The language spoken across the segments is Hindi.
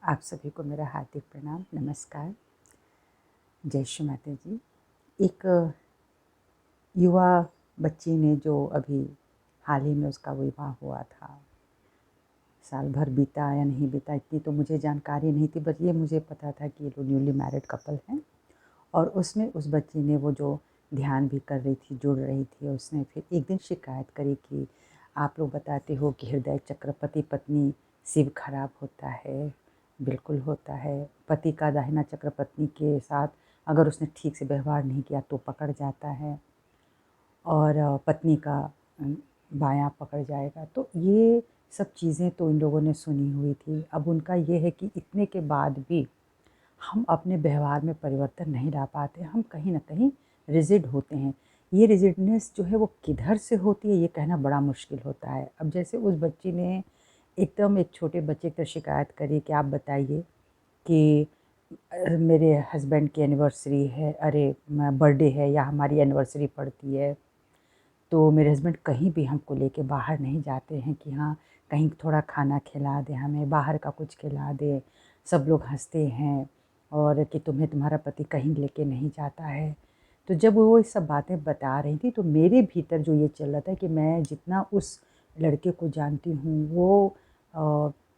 आप सभी को मेरा हार्दिक प्रणाम, नमस्कार, जय श्री माता जी। एक युवा बच्ची ने जो अभी हाल ही में उसका विवाह हुआ था, साल भर बीता या नहीं बीता इतनी तो मुझे जानकारी नहीं थी, बस ये मुझे पता था कि ये लोग न्यूली मैरिड कपल हैं। और उसमें उस बच्ची ने वो जो ध्यान भी कर रही थी, जुड़ रही थी, उसने फिर एक दिन शिकायत करी कि आप लोग बताते हो कि हृदय चक्र पति पत्नी शिव खराब होता है। बिल्कुल होता है। पति का दाहिना चक्र पत्नी के साथ अगर उसने ठीक से व्यवहार नहीं किया तो पकड़ जाता है और पत्नी का बायां पकड़ जाएगा। तो ये सब चीज़ें तो इन लोगों ने सुनी हुई थी। अब उनका ये है कि इतने के बाद भी हम अपने व्यवहार में परिवर्तन नहीं ला पाते, हम कहीं ना कहीं रिजिड होते हैं। ये रिजिडनेस जो है वो किधर से होती है ये कहना बड़ा मुश्किल होता है। अब जैसे उस बच्ची ने एकदम एक छोटे बच्चे की तरह शिकायत करी कि आप बताइए कि मेरे हस्बैंड की एनिवर्सरी है, अरे बर्थडे है या हमारी एनिवर्सरी पड़ती है तो मेरे हस्बैंड कहीं भी हमको लेके बाहर नहीं जाते हैं कि हाँ कहीं थोड़ा खाना खिला दे, हमें बाहर का कुछ खिला दे। सब लोग हंसते हैं और कि तुम्हें तुम्हारा पति कहीं लेके नहीं जाता है। तो जब वो ये सब बातें बता रही थी तो मेरे भीतर जो ये चल रहा था कि मैं जितना उस लड़के को जानती हूँ वो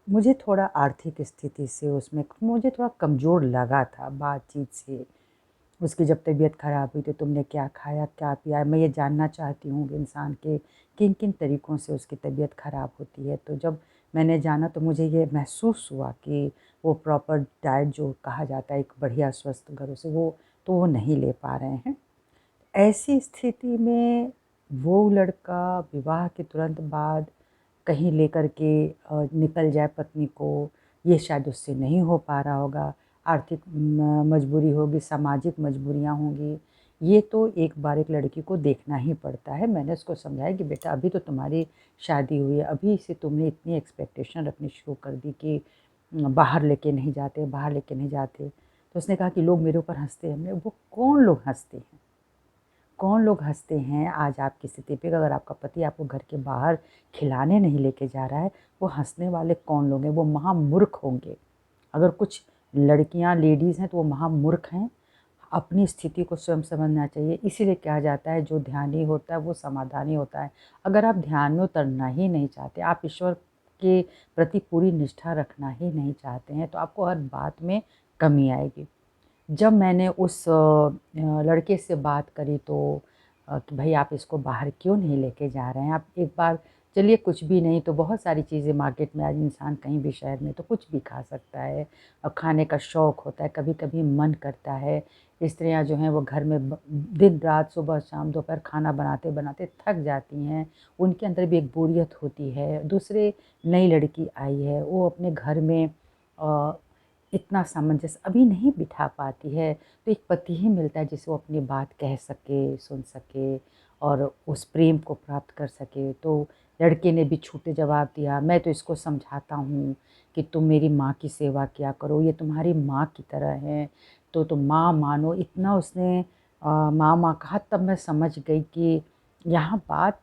मुझे थोड़ा आर्थिक स्थिति से उसमें मुझे थोड़ा कमज़ोर लगा था बातचीत से। उसकी जब तबीयत ख़राब हुई तो तुमने क्या खाया क्या पिया। मैं ये जानना चाहती हूँ कि इंसान के किन किन तरीक़ों से उसकी तबीयत ख़राब होती है। तो जब मैंने जाना तो मुझे ये महसूस हुआ कि वो प्रॉपर डाइट जो कहा जाता है एक बढ़िया स्वस्थ घरों से वो नहीं ले पा रहे हैं। ऐसी स्थिति में वो लड़का विवाह के तुरंत बाद कहीं लेकर के निकल जाए पत्नी को, ये शायद उससे नहीं हो पा रहा होगा। आर्थिक मजबूरी होगी, सामाजिक मजबूरियाँ होंगी। ये तो एक बार एक लड़की को देखना ही पड़ता है। मैंने उसको समझाया कि बेटा अभी तो तुम्हारी शादी हुई है, अभी से तुमने इतनी एक्सपेक्टेशन रखनी शुरू कर दी कि बाहर लेके नहीं जाते, बाहर लेके नहीं जाते। तो उसने कहा कि लोग मेरे ऊपर हँसते हैं। मैं वो कौन लोग हँसते हैं? कौन लोग हँसते हैं आज आपकी स्थिति पे? अगर आपका पति आपको घर के बाहर खिलाने नहीं लेके जा रहा है, वो हँसने वाले कौन लोग हैं? वो महामूर्ख होंगे। अगर कुछ लड़कियां लेडीज़ हैं तो वो महामूर्ख हैं। अपनी स्थिति को स्वयं समझना चाहिए। इसीलिए कहा जाता है जो ध्यानी होता है वो समाधानी होता है। अगर आप ध्यान में उतरना ही नहीं चाहते, आप ईश्वर के प्रति पूरी निष्ठा रखना ही नहीं चाहते हैं तो आपको हर बात में कमी आएगी। जब मैंने उस लड़के से बात करी तो कि भाई आप इसको बाहर क्यों नहीं लेके जा रहे हैं? आप एक बार चलिए कुछ भी नहीं तो बहुत सारी चीज़ें मार्केट में आज इंसान कहीं भी शहर में तो कुछ भी खा सकता है और खाने का शौक़ होता है, कभी-कभी मन करता है। स्त्रियाँ जो हैं वो घर में दिन रात सुबह शाम दोपहर खाना बनाते-बनाते थक जाती हैं। उनके अंदर भी एक बोरियत होती है। दूसरे नई लड़की आई है, वो अपने घर में अ, इतना सामंजस्य अभी नहीं बिठा पाती है। तो एक पति ही मिलता है जिसे वो अपनी बात कह सके, सुन सके और उस प्रेम को प्राप्त कर सके। तो लड़के ने भी छूटे जवाब दिया, मैं तो इसको समझाता हूँ कि तुम मेरी माँ की सेवा किया करो, ये तुम्हारी माँ की तरह है तो तुम माँ मानो। इतना उसने माँ माँ कहा तब मैं समझ गई कि यहाँ बात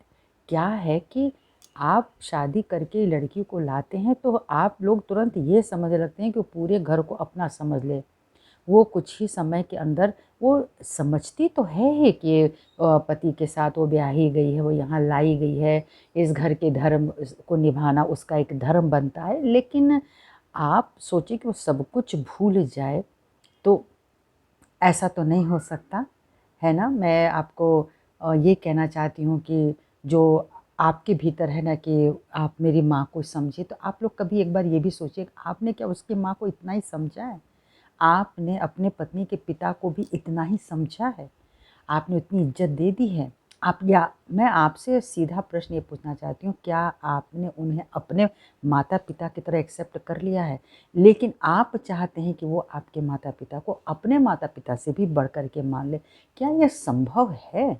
क्या है कि आप शादी करके लड़की को लाते हैं तो आप लोग तुरंत ये समझ लगते हैं कि वो पूरे घर को अपना समझ ले। वो कुछ ही समय के अंदर वो समझती तो है ही कि पति के साथ वो ब्याही गई है, वो यहाँ लाई गई है, इस घर के धर्म को निभाना उसका एक धर्म बनता है। लेकिन आप सोचिए कि वो सब कुछ भूल जाए तो ऐसा तो नहीं हो सकता, है ना? मैं आपको ये कहना चाहती हूँ कि जो आपके भीतर है ना कि आप मेरी माँ को समझिए, तो आप लोग कभी एक बार ये भी सोचिए आपने क्या उसकी माँ को इतना ही समझा है? आपने अपने पत्नी के पिता को भी इतना ही समझा है? आपने उतनी इज़्ज़त दे दी है? आप या मैं आपसे सीधा प्रश्न ये पूछना चाहती हूँ, क्या आपने उन्हें अपने माता-पिता की तरह एक्सेप्ट कर लिया है? लेकिन आप चाहते हैं कि वो आपके माता-पिता को अपने माता-पिता से भी बढ़ कर के मान लें। क्या ये संभव है?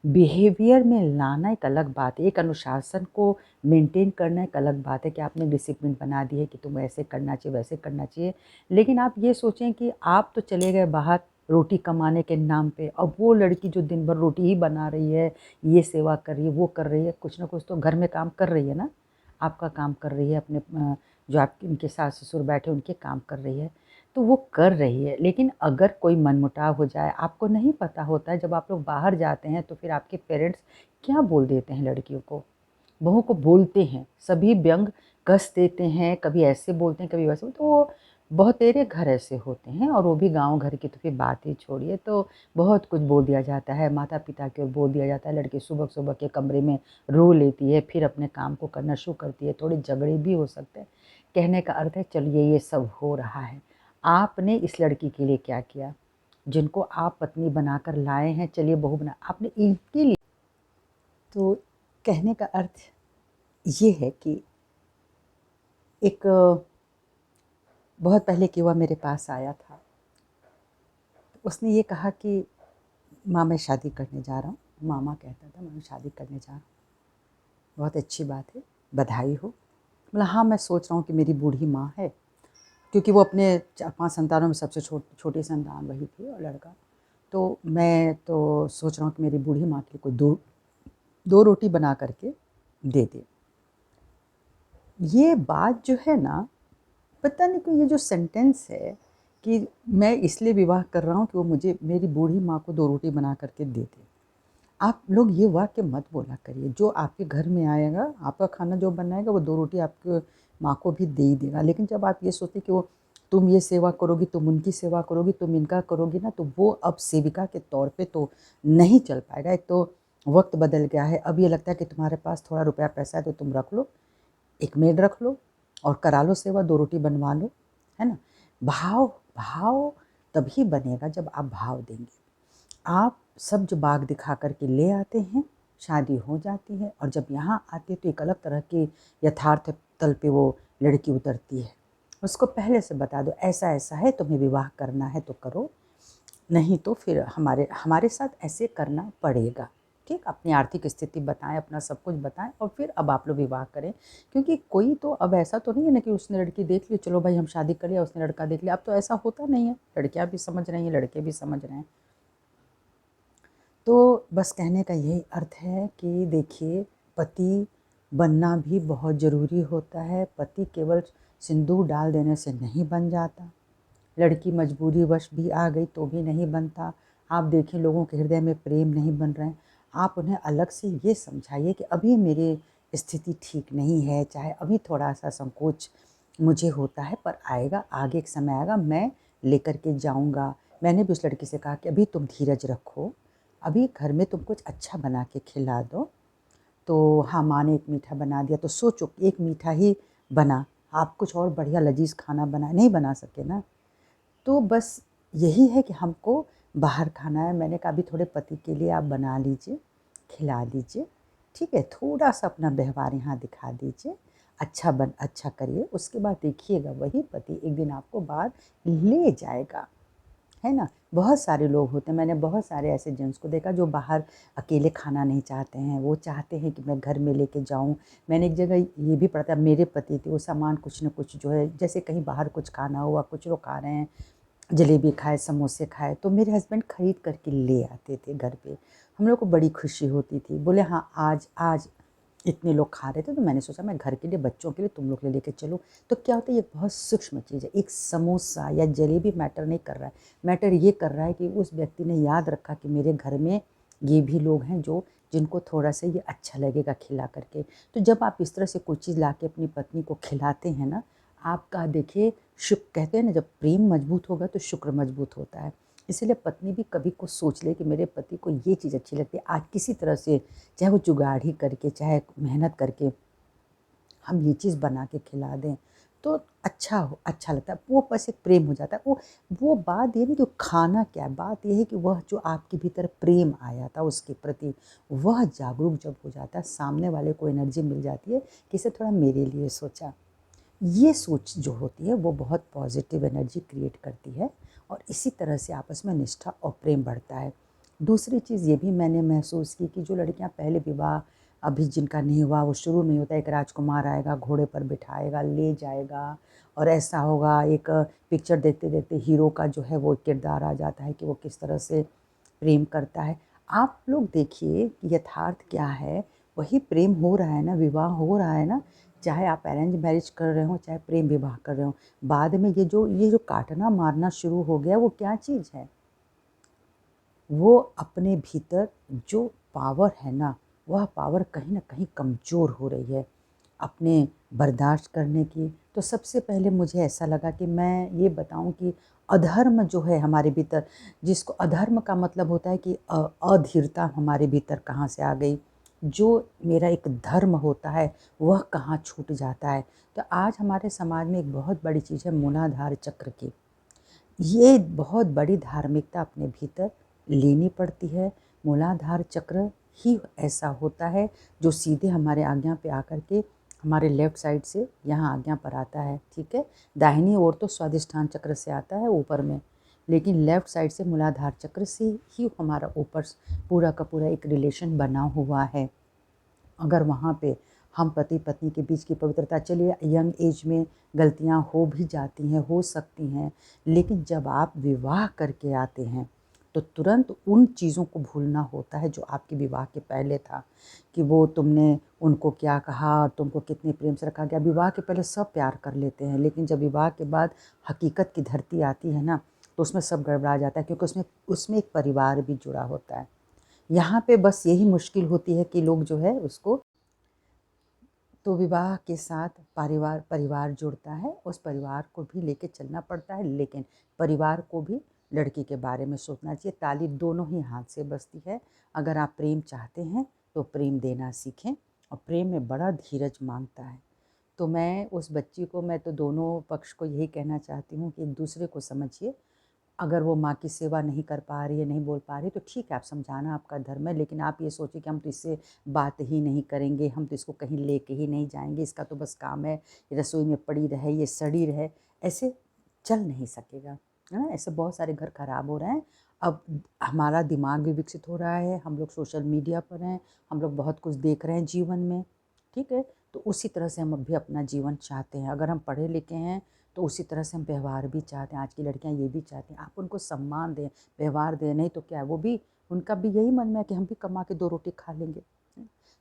बिहेवियर में लाना एक अलग बात है, एक अनुशासन को मेंटेन करना एक अलग बात है कि आपने डिसिप्लिन बना दी है कि तुम्हें ऐसे करना चाहिए, वैसे करना चाहिए। लेकिन आप ये सोचें कि आप तो चले गए बाहर रोटी कमाने के नाम पे, अब वो लड़की जो दिन भर रोटी ही बना रही है, ये सेवा कर रही है, वो कर रही है, कुछ ना कुछ तो घर में काम कर रही है ना, आपका काम कर रही है, अपने जो आपके इनके सास ससुर बैठे उनके काम कर रही है, तो वो कर रही है। लेकिन अगर कोई मनमुटाव हो जाए, आपको नहीं पता होता है, जब आप लोग बाहर जाते हैं तो फिर आपके पेरेंट्स क्या बोल देते हैं लड़कियों को, बहू को बोलते हैं, सभी व्यंग कस देते हैं, कभी ऐसे बोलते हैं कभी वैसे, तो बहुतेरे घर ऐसे होते हैं, और वो भी गाँव घर की तो फिर बात ही छोड़िए। तो बहुत कुछ बोल दिया जाता है, माता पिता की ओर बोल दिया जाता है, लड़की सुबह सुबह के कमरे में रो लेती है, फिर अपने काम को करना शुरू करती है, थोड़े झगड़े भी हो सकते हैं। कहने का अर्थ है चलिए ये सब हो रहा है, आपने इस लड़की के लिए क्या किया, जिनको आप पत्नी बनाकर लाए हैं, चलिए बहू बना आपने इनके लिए। तो कहने का अर्थ ये है कि एक बहुत पहले एक युवा मेरे पास आया था, उसने ये कहा कि माँ मैं शादी करने जा रहा हूँ। मामा कहता था मैं शादी करने जा रहा हूँ। बहुत अच्छी बात है, बधाई हो। मतलब हाँ, मैं सोच रहा हूँ कि मेरी बूढ़ी माँ है, क्योंकि वो अपने 4-5 संतानों में सबसे छोटी संतान वही थी और लड़का। तो मैं तो सोच रहा हूँ कि मेरी बूढ़ी माँ के लिए कोई दो रोटी बना करके दे दे। ये बात जो है ना, पता नहीं क्यों ये जो सेंटेंस है कि मैं इसलिए विवाह कर रहा हूँ कि वो मुझे मेरी बूढ़ी माँ को 2 रोटी बना करके दे दे। आप लोग ये वाक्य मत बोला करिए। जो आपके घर में आएगा, आपका खाना जो बनाएगा, वो 2 रोटी आपके माँ को भी दे ही देगा। लेकिन जब आप ये सोचते कि वो तुम ये सेवा करोगी, तुम उनकी सेवा करोगी, तुम इनका करोगी ना, तो वो अब सेविका के तौर पे तो नहीं चल पाएगा। एक तो वक्त बदल गया है, अब ये लगता है कि तुम्हारे पास थोड़ा रुपया पैसा है तो तुम रख लो, एक मेड रख लो और करा लो सेवा, 2 रोटी बनवा लो, है ना। भाव भाव तभी बनेगा जब आप भाव देंगे। आप सब जो बाग दिखा करके ले आते हैं, शादी हो जाती है, और जब यहाँ आते तो एक अलग तरह के यथार्थ तल पे वो लड़की उतरती है। उसको पहले से बता दो ऐसा ऐसा है, तुम्हें विवाह करना है तो करो, नहीं तो फिर हमारे साथ ऐसे करना पड़ेगा। ठीक, अपनी आर्थिक स्थिति बताएं, अपना सब कुछ बताएं, और फिर अब आप लोग विवाह करें। क्योंकि कोई तो अब ऐसा तो नहीं है ना कि उसने लड़की देख ली, चलो भाई हम शादी कर लिया, उसने लड़का देख लिया। अब तो ऐसा होता नहीं है, लड़कियां भी समझ रही हैं, लड़के भी समझ रहे हैं। तो बस कहने का यही अर्थ है कि देखिए, पति बनना भी बहुत ज़रूरी होता है। पति केवल सिंदूर डाल देने से नहीं बन जाता, लड़की मजबूरीवश भी आ गई तो भी नहीं बनता। आप देखें, लोगों के हृदय में प्रेम नहीं बन रहे हैं, आप उन्हें अलग से ये समझाइए कि अभी मेरी स्थिति ठीक नहीं है, चाहे अभी थोड़ा सा संकोच मुझे होता है, पर आएगा, आगे एक समय आएगा, मैं लेकर के जाऊंगा। मैंने भी उस लड़की से कहा कि अभी तुम धीरज रखो, अभी घर में तुम कुछ अच्छा बना के खिला दो। तो हाँ, माँ ने एक मीठा बना दिया, तो सोचो एक मीठा ही बना, आप कुछ और बढ़िया लजीज खाना नहीं बना सके ना। तो बस यही है कि हमको बाहर खाना है। मैंने कहा अभी थोड़े पति के लिए आप बना लीजिए, खिला लीजिए, ठीक है, थोड़ा सा अपना व्यवहार यहाँ दिखा दीजिए, अच्छा करिए। उसके बाद देखिएगा वही पति एक दिन आपको बाहर ले जाएगा, है ना। बहुत सारे लोग होते हैं, मैंने बहुत सारे ऐसे जेंट्स को देखा जो बाहर अकेले खाना नहीं चाहते हैं, वो चाहते हैं कि मैं घर में लेके जाऊं। मैंने एक जगह ये भी पढ़ा था, मेरे पति थे, वो सामान कुछ न कुछ जो है, जैसे कहीं बाहर कुछ खाना हुआ, कुछ लोग खा रहे हैं, जलेबी खाए, समोसे खाए, तो मेरे हस्बैंड ख़रीद करके ले आते थे घर पे। हम लोग को बड़ी खुशी होती थी। बोले हाँ, आज आज इतने लोग खा रहे थे, तो मैंने सोचा मैं घर के लिए, बच्चों के लिए तुम लोग ले लेके चलो। तो क्या होता है, ये बहुत सूक्ष्म चीज़ है। एक समोसा या जलेबी मैटर नहीं कर रहा है, मैटर ये कर रहा है कि उस व्यक्ति ने याद रखा कि मेरे घर में ये भी लोग हैं जिनको थोड़ा सा ये अच्छा लगेगा खिला करके। तो जब आप इस तरह से कोई चीज़ ला के अपनी पत्नी को खिलाते हैं ना, आपका देखिए शुक्र, कहते हैं ना, जब प्रेम मजबूत होगा तो शुक्र मजबूत होता है। इसीलिए पत्नी भी कभी को सोच ले कि मेरे पति को ये चीज़ अच्छी लगती है, आज किसी तरह से, चाहे वो जुगाड़ ही करके, चाहे मेहनत करके हम ये चीज़ बना के खिला दें, तो अच्छा लगता है। वो बस एक प्रेम हो जाता है। वो बात ये नहीं कि खाना क्या है, बात ये है कि वह जो आपके भीतर प्रेम आया था उसके प्रति, वह जागरूक जब हो जाता है, सामने वाले को एनर्जी मिल जाती है कि इसे थोड़ा मेरे लिए सोचा। ये सोच जो होती है वो बहुत पॉजिटिव एनर्जी क्रिएट करती है, और इसी तरह से आपस में निष्ठा और प्रेम बढ़ता है। दूसरी चीज़ ये भी मैंने महसूस की कि जो लड़कियां पहले विवाह अभी जिनका नहीं हुआ, वो शुरू में होता है, एक राजकुमार आएगा, घोड़े पर बिठाएगा, ले जाएगा, और ऐसा होगा, एक पिक्चर देखते देखते हीरो का जो है वो किरदार आ जाता है कि वो किस तरह से प्रेम करता है। आप लोग देखिए कि यथार्थ क्या है, वही प्रेम हो रहा है ना, विवाह हो रहा है ना, चाहे आप अरेंज मैरिज कर रहे हो, चाहे प्रेम विवाह कर रहे हो, बाद में ये जो काटना मारना शुरू हो गया, वो क्या चीज़ है? वो अपने भीतर जो पावर है ना, वह पावर कहीं ना कहीं कमज़ोर हो रही है अपने बर्दाश्त करने की। तो सबसे पहले मुझे ऐसा लगा कि मैं ये बताऊं कि अधर्म जो है हमारे भीतर, जिसको अधर्म का मतलब होता है कि अधीरता हमारे भीतर कहाँ से आ गई, जो मेरा एक धर्म होता है वह कहाँ छूट जाता है। तो आज हमारे समाज में एक बहुत बड़ी चीज़ है मूलाधार चक्र की। ये बहुत बड़ी धार्मिकता अपने भीतर लेनी पड़ती है। मूलाधार चक्र ही ऐसा होता है जो सीधे हमारे आज्ञा पे आकर के हमारे लेफ्ट साइड से यहाँ आज्ञा पर आता है, ठीक है। दाहिनी ओर तो स्वादिष्ठान चक्र से आता है ऊपर में, लेकिन लेफ्ट साइड से मूलाधार चक्र से ही हमारा ऊपर पूरा का पूरा एक रिलेशन बना हुआ है। अगर वहाँ पे हम पति पत्नी के बीच की पवित्रता, चलिए यंग एज में गलतियाँ हो भी जाती हैं, हो सकती हैं, लेकिन जब आप विवाह करके आते हैं तो तुरंत उन चीज़ों को भूलना होता है जो आपके विवाह के पहले था, कि वो तुमने उनको क्या कहा, तुमको कितने प्रेम से रखा गया। विवाह के पहले सब प्यार कर लेते हैं, लेकिन जब विवाह के बाद हकीकत की धरती आती है ना, तो उसमें सब गड़बड़ा जाता है, क्योंकि उसमें एक परिवार भी जुड़ा होता है। यहाँ पे बस यही मुश्किल होती है कि लोग जो है उसको, तो विवाह के साथ परिवार जुड़ता है, उस परिवार को भी लेके चलना पड़ता है, लेकिन परिवार को भी लड़की के बारे में सोचना चाहिए। ताली दोनों ही हाथ से बजती है। अगर आप प्रेम चाहते हैं तो प्रेम देना सीखें, और प्रेम में बड़ा धीरज मांगता है। तो मैं उस बच्ची को, मैं तो दोनों पक्ष को यही कहना चाहती हूँ कि एक दूसरे को समझिए। अगर वो माँ की सेवा नहीं कर पा रही है, नहीं बोल पा रही, तो ठीक है, आप समझाना आपका धर्म है, लेकिन आप ये सोचिए कि हम तो इससे बात ही नहीं करेंगे, हम तो इसको कहीं लेके ही नहीं जाएंगे, इसका तो बस काम है रसोई में पड़ी रहे, ये सड़ी रहे, ऐसे चल नहीं सकेगा, है ना। ऐसे बहुत सारे घर खराब हो रहे हैं। अब हमारा दिमाग भी विकसित हो रहा है, हम लोग सोशल मीडिया पर हैं, हम लोग बहुत कुछ देख रहे हैं जीवन में, ठीक है। तो उसी तरह से हम भी अपना जीवन चाहते हैं। अगर हम पढ़े लिखे हैं तो उसी तरह से हम व्यवहार भी चाहते हैं। आज की लड़कियां ये भी चाहती हैं, आप उनको सम्मान दें, व्यवहार दें, नहीं तो क्या है, वो भी, उनका भी यही मन में है कि हम भी कमा के 2 रोटी खा लेंगे।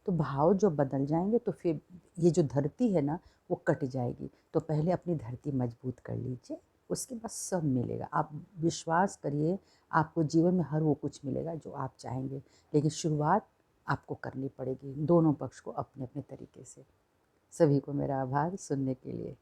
तो भाव जो बदल जाएंगे तो फिर ये जो धरती है ना, वो कट जाएगी। तो पहले अपनी धरती मजबूत कर लीजिए, उसके बाद सब मिलेगा। आप विश्वास करिए, आपको जीवन में हर वो कुछ मिलेगा जो आप चाहेंगे, लेकिन शुरुआत आपको करनी पड़ेगी, दोनों पक्ष को अपने अपने तरीके से। सभी को मेरा आभार सुनने के लिए।